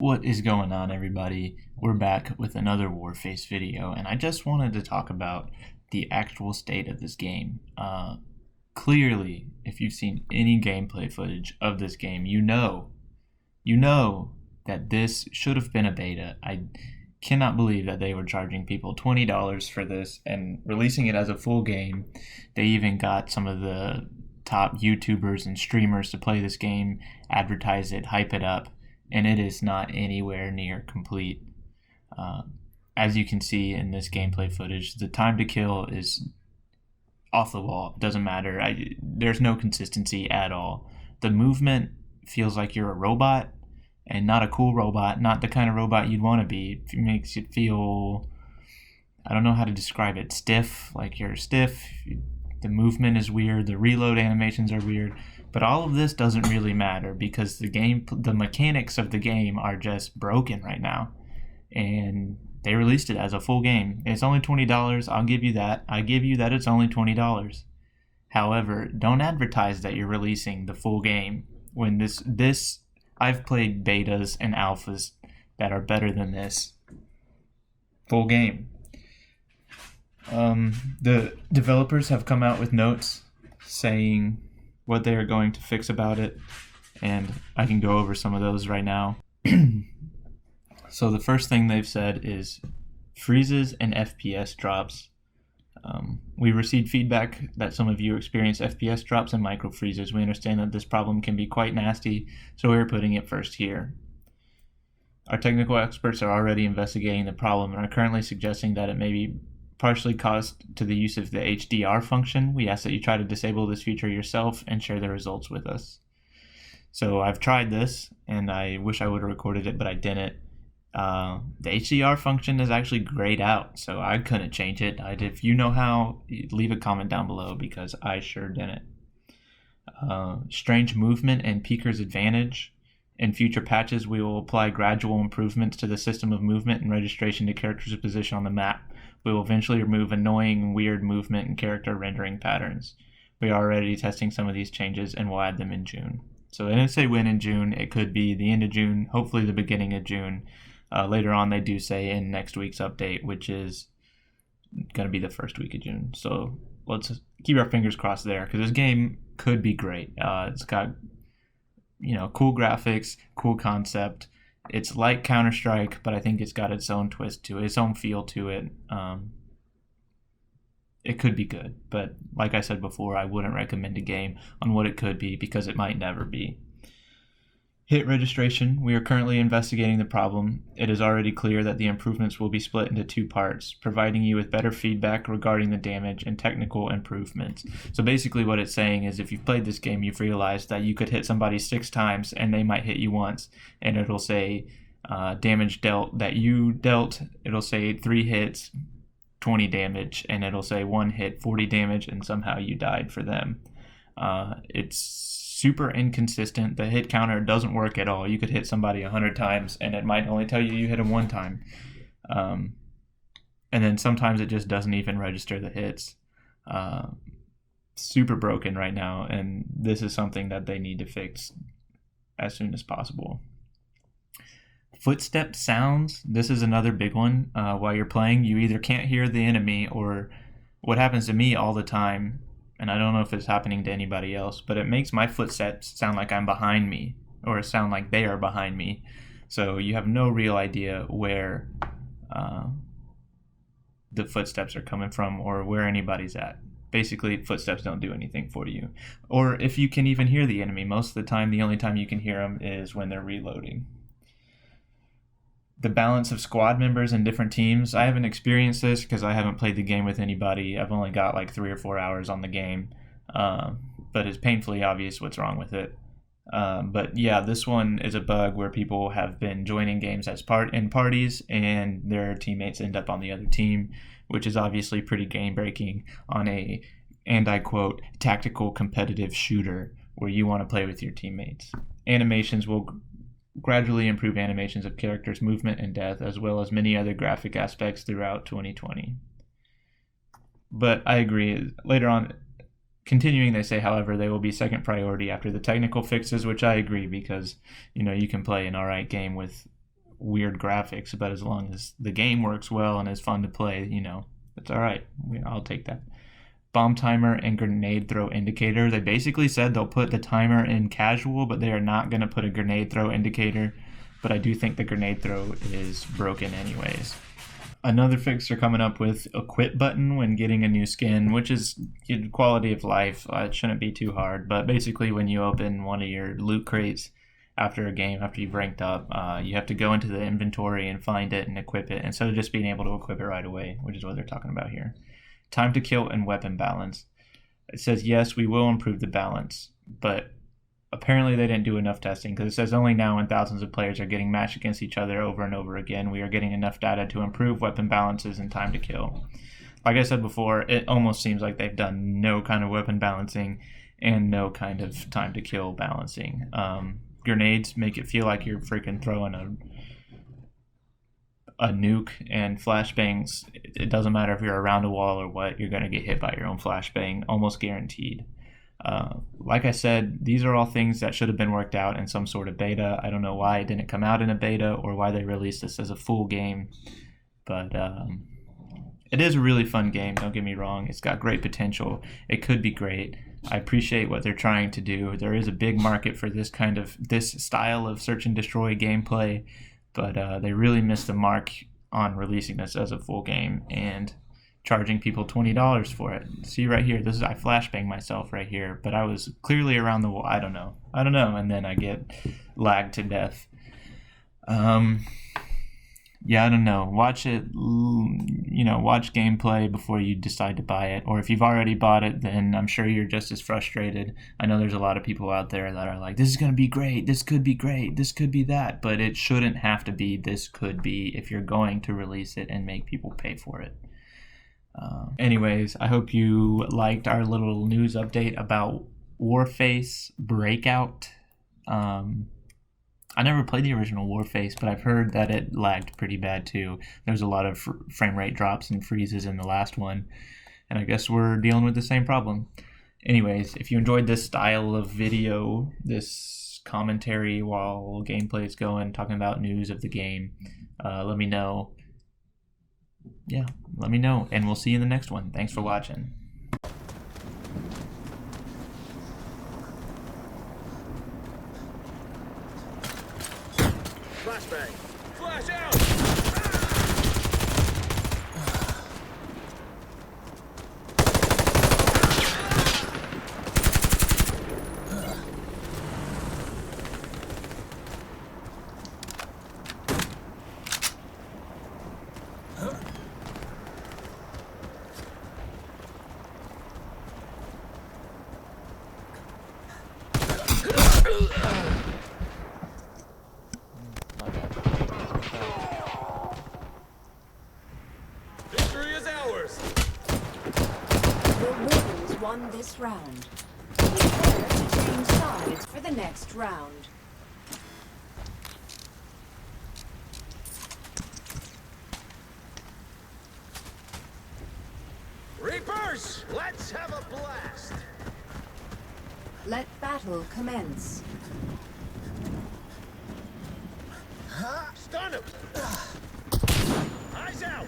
What is going on, everybody? We're back with another Warface video, and I just wanted to talk about the actual state of this game. Clearly, if you've seen any gameplay footage of this game, you know that this should have been a beta. I cannot believe that they were charging people $20 for this and releasing it as a full game. They even got some of the top YouTubers and streamers to play this game, advertise it, hype it up, and it is not anywhere near complete. Uh, as you can see in this gameplay footage, the time to kill is off the wall. It doesn't matter. There's no consistency at all. The movement feels like you're a robot, and not a cool robot, not the kind of robot you'd want to be. It makes it feel, I don't know how to describe it, stiff, like you're stiff. The movement is weird, the reload animations are weird, but all of this doesn't really matter because the mechanics of the game are just broken right now. And they released it as a full game. It's only $20. I'll give you that. I give you that it's only $20. However, don't advertise that you're releasing the full game when this I've played betas and alphas that are better than this full game. The developers have come out with notes saying what they are going to fix about it, and I can go over some of those right now. So the first thing they've said is freezes and FPS drops. We received feedback that some of you experience FPS drops and micro freezes. We understand that this problem can be quite nasty, so we're putting it first here. Our technical experts are already investigating the problem and are currently suggesting that it may be partially caused to the use of the HDR function. We ask that you try to disable this feature yourself and share the results with us. So I've tried this, and I wish I would have recorded it, but I didn't. The HDR function is actually grayed out, so I couldn't change it. If you know how, leave a comment down below because I sure didn't. Strange movement and peeker's advantage. In future patches, we will apply gradual improvements to the system of movement and registration to characters' position on the map. We will eventually remove annoying, weird movement and character rendering patterns. We are already testing some of these changes and will add them in June. So they didn't say when in June. It could be the end of June, hopefully the beginning of June. Later on, they do say in next week's update, which is going to be the first week of June. So let's keep our fingers crossed there because this game could be great. It's got, cool graphics, cool concept. It's like Counter-Strike, but I think it's got its own twist to it, its own feel to it. It could be good, but like I said before, I wouldn't recommend a game on what it could be because it might never be. Hit registration. We are currently investigating the problem. It is already clear that the improvements will be split into two parts, providing you with better feedback regarding the damage and technical improvements. So basically what it's saying is if you've played this game, you've realized that you could hit somebody 6 times and they might hit you once, and it'll say damage dealt that you dealt. It'll say 3 hits, 20 damage, and it'll say 1 hit, 40 damage, and somehow you died for them. It's super inconsistent. The hit counter doesn't work at all. You could hit somebody 100 times and it might only tell you hit them 1 time. And then sometimes it just doesn't even register the hits. Super broken right now, and this is something that they need to fix as soon as possible. Footstep sounds. This is another big one. While you're playing, you either can't hear the enemy, or what happens to me all the time, and I don't know if it's happening to anybody else, but it makes my footsteps sound like I'm behind me, or sound like they are behind me. So you have no real idea where the footsteps are coming from or where anybody's at. Basically, footsteps don't do anything for you. Or if you can even hear the enemy, most of the time, the only time you can hear them is when they're reloading. The balance of squad members in different teams. I haven't experienced this because I haven't played the game with anybody. I've only got like 3 or 4 hours on the game, but it's painfully obvious what's wrong with it. But yeah, this one is a bug where people have been joining games as in parties and their teammates end up on the other team, which is obviously pretty game breaking on a, and I quote, tactical competitive shooter where you want to play with your teammates. Animations will gradually improve animations of characters' movement and death, as well as many other graphic aspects throughout 2020. But I agree. Later on, continuing, they say, however, they will be second priority after the technical fixes, which I agree because, you can play an alright game with weird graphics, but as long as the game works well and is fun to play, it's all right. I'll take that. Bomb timer and grenade throw indicator. They basically said they'll put the timer in casual, but they are not going to put a grenade throw indicator. But I do think the grenade throw is broken anyways. Another fix they're coming up with a quit button when getting a new skin, which is good quality of life. It shouldn't be too hard, but basically when you open one of your loot crates after a game, after you've ranked up, you have to go into the inventory and find it and equip it instead of just being able to equip it right away, which is what they're talking about here. Time to kill and weapon balance. It says, yes, we will improve the balance, but apparently they didn't do enough testing, because it says only now when thousands of players are getting matched against each other over and over again, we are getting enough data to improve weapon balances and time to kill. Like I said before, it almost seems like they've done no kind of weapon balancing and no kind of time to kill balancing. Grenades make it feel like you're freaking throwing a nuke, and flashbangs, it doesn't matter if you're around a wall or what, you're going to get hit by your own flashbang, almost guaranteed. Like I said, these are all things that should have been worked out in some sort of beta. I don't know why it didn't come out in a beta or why they released this as a full game, but it is a really fun game, don't get me wrong. It's got great potential. It could be great. I appreciate what they're trying to do. There is a big market for this style of search and destroy gameplay, but they really missed the mark on releasing this as a full game and charging people $20 for it. See right here, I flashbang myself right here, but I was clearly around the wall. I don't know, and then I get lagged to death. Yeah, I don't know. Watch it, watch gameplay before you decide to buy it. Or if you've already bought it, then I'm sure you're just as frustrated. I know there's a lot of people out there that are like, this is going to be great, this could be great, this could be that, but it shouldn't have to be this could be if you're going to release it and make people pay for it. Anyways, I hope you liked our little news update about Warface Breakout. I never played the original Warface, but I've heard that it lagged pretty bad too. There's a lot of frame rate drops and freezes in the last one, and I guess we're dealing with the same problem. Anyways, if you enjoyed this style of video, this commentary while gameplay is going, talking about news of the game, let me know. Yeah, let me know, and we'll see you in the next one. Thanks for watching. Flashbang! Flash out! Victory is ours! The Ravens won this round. Prepare to change sides for the next round. Reapers, let's have a blast! Let battle commence. Stun him! Eyes out!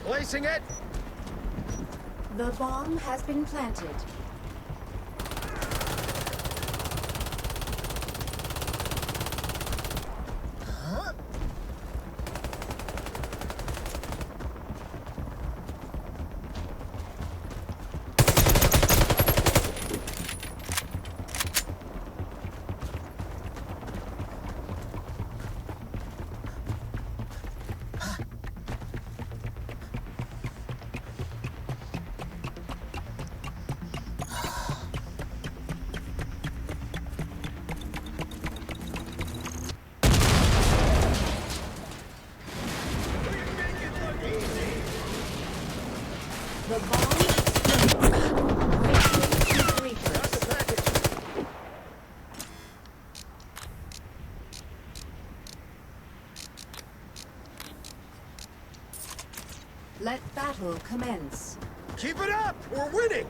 Placing it! The bomb has been planted. The bomb exploded. Victory to the Reapers. Got the package. Let battle commence. Keep it up! We're winning!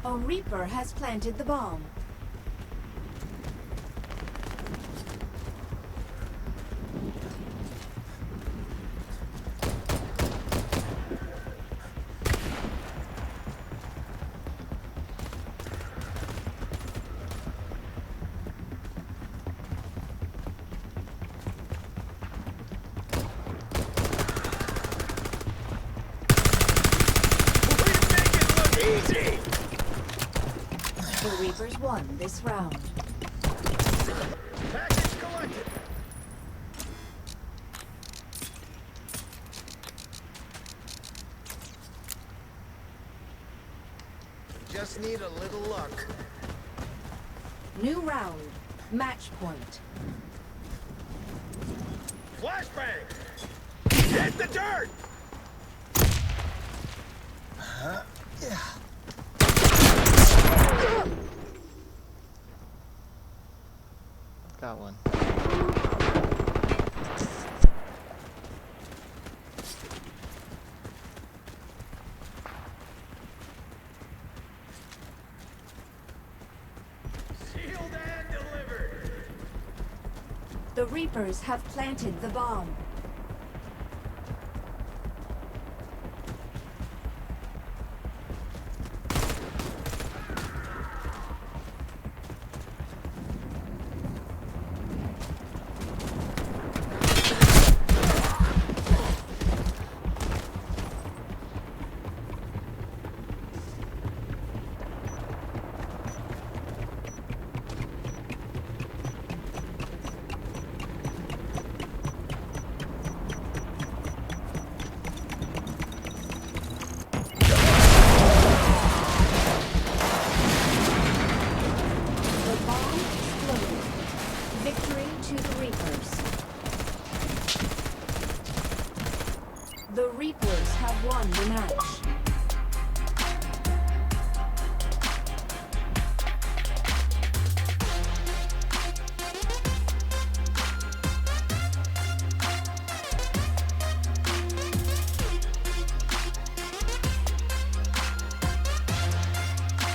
A Reaper has planted the bomb. We make it look easy! The Reapers won this round. Package collected. Just need a little luck. New round. Match point. Flashbang! Hit the dirt! Got one. Sealed and delivered. The Reapers have planted the bomb. The bomb exploded. Victory to the Reapers. The Reapers have won the match.